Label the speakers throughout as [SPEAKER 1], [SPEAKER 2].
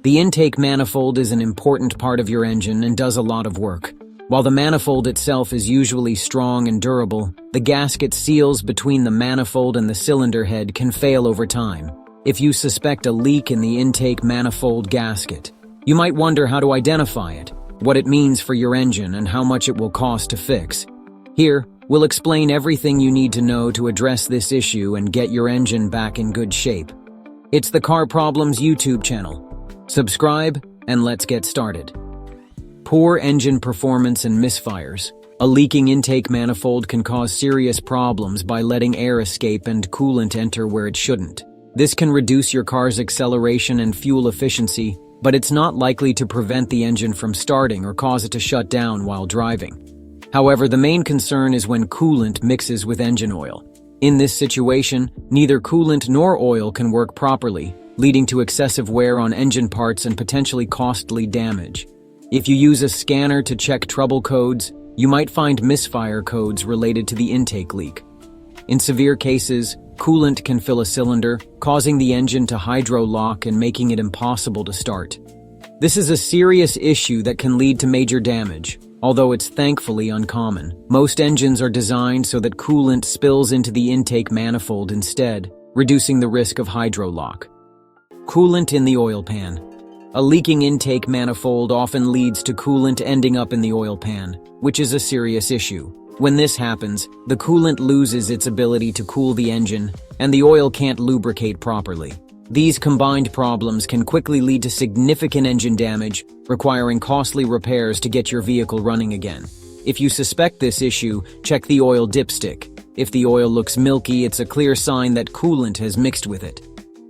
[SPEAKER 1] The intake manifold is an important part of your engine and does a lot of work. While the manifold itself is usually strong and durable, the gasket seals between the manifold and the cylinder head can fail over time. If you suspect a leak in the intake manifold gasket, you might wonder how to identify it, what it means for your engine, and how much it will cost to fix. Here, we'll explain everything you need to know to address this issue and get your engine back in good shape. It's the Car Problems YouTube channel. Subscribe, and let's get started. Poor engine performance and misfires. A leaking intake manifold can cause serious problems by letting air escape and coolant enter where it shouldn't. This can reduce your car's acceleration and fuel efficiency, but it's not likely to prevent the engine from starting or cause it to shut down while driving. However, the main concern is when coolant mixes with engine oil. In this situation, neither coolant nor oil can work properly, leading to excessive wear on engine parts and potentially costly damage. If you use a scanner to check trouble codes, you might find misfire codes related to the intake leak. In severe cases, coolant can fill a cylinder, causing the engine to hydro-lock and making it impossible to start. This is a serious issue that can lead to major damage, although it's thankfully uncommon. Most engines are designed so that coolant spills into the intake manifold instead, reducing the risk of hydro-lock. Coolant in the oil pan. A leaking intake manifold often leads to coolant ending up in the oil pan, which is a serious issue. When this happens, the coolant loses its ability to cool the engine, and the oil can't lubricate properly. These combined problems can quickly lead to significant engine damage, requiring costly repairs to get your vehicle running again. If you suspect this issue, check the oil dipstick. If the oil looks milky, it's a clear sign that coolant has mixed with it.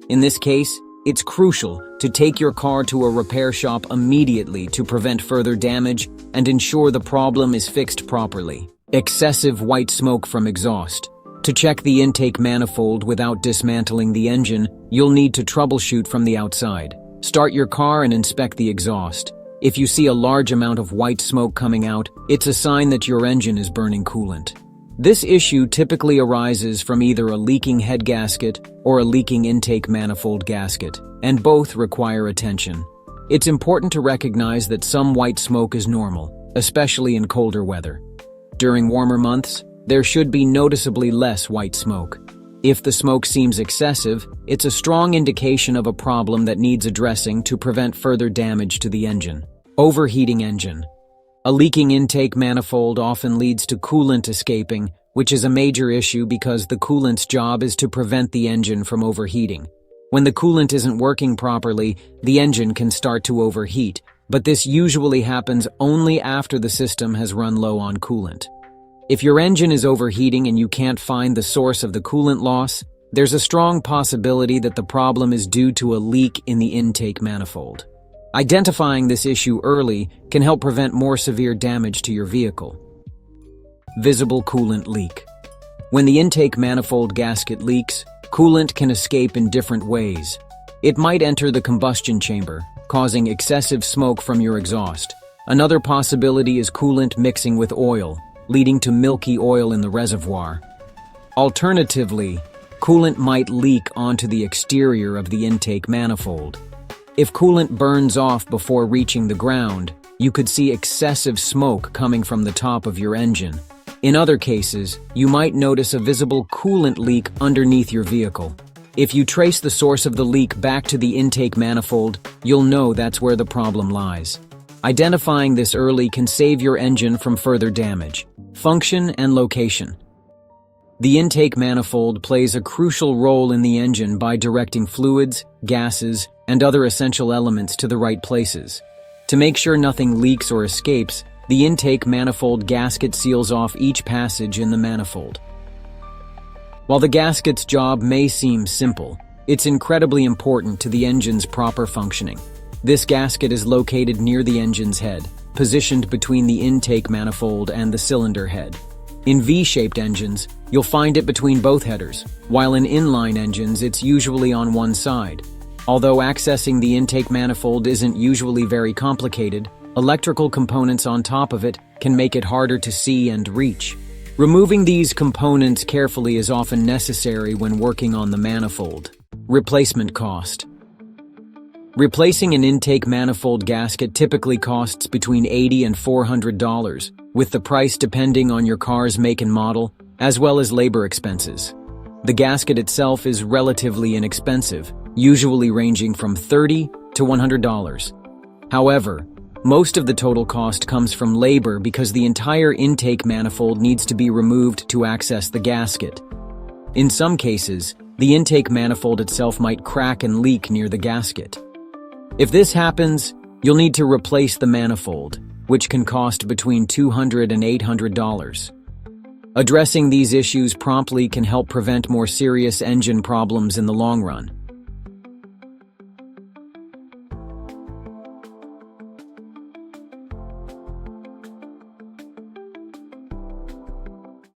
[SPEAKER 1] In this case, it's crucial to take your car to a repair shop immediately to prevent further damage and ensure the problem is fixed properly. Excessive white smoke from exhaust. To check the intake manifold without dismantling the engine, you'll need to troubleshoot from the outside. Start your car and inspect the exhaust. If you see a large amount of white smoke coming out, it's a sign that your engine is burning coolant. This issue typically arises from either a leaking head gasket or a leaking intake manifold gasket, and both require attention. It's important to recognize that some white smoke is normal, especially in colder weather. During warmer months, there should be noticeably less white smoke. If the smoke seems excessive, it's a strong indication of a problem that needs addressing to prevent further damage to the engine. Overheating engine. A leaking intake manifold often leads to coolant escaping, which is a major issue because the coolant's job is to prevent the engine from overheating. When the coolant isn't working properly, the engine can start to overheat, but this usually happens only after the system has run low on coolant. If your engine is overheating and you can't find the source of the coolant loss, there's a strong possibility that the problem is due to a leak in the intake manifold. Identifying this issue early can help prevent more severe damage to your vehicle. Visible coolant leak. When the intake manifold gasket leaks, coolant can escape in different ways. It might enter the combustion chamber, causing excessive smoke from your exhaust. Another possibility is coolant mixing with oil, leading to milky oil in the reservoir. Alternatively, coolant might leak onto the exterior of the intake manifold. If coolant burns off before reaching the ground, you could see excessive smoke coming from the top of your engine. In other cases, you might notice a visible coolant leak underneath your vehicle. If you trace the source of the leak back to the intake manifold, you'll know that's where the problem lies. Identifying this early can save your engine from further damage. Function and location. The intake manifold plays a crucial role in the engine by directing fluids, gases, and other essential elements to the right places. To make sure nothing leaks or escapes, the intake manifold gasket seals off each passage in the manifold. While the gasket's job may seem simple, it's incredibly important to the engine's proper functioning. This gasket is located near the engine's head, positioned between the intake manifold and the cylinder head. In V-shaped engines, you'll find it between both headers, while in inline engines it's usually on one side. Although accessing the intake manifold isn't usually very complicated, electrical components on top of it can make it harder to see and reach. Removing these components carefully is often necessary when working on the manifold. Replacement cost. Replacing an intake manifold gasket typically costs between $80 and $400, with the price depending on your car's make and model, as well as labor expenses. The gasket itself is relatively inexpensive, usually ranging from $30 to $100. However, most of the total cost comes from labor because the entire intake manifold needs to be removed to access the gasket. In some cases, the intake manifold itself might crack and leak near the gasket. If this happens, you'll need to replace the manifold, which can cost between $200 and $800. Addressing these issues promptly can help prevent more serious engine problems in the long run.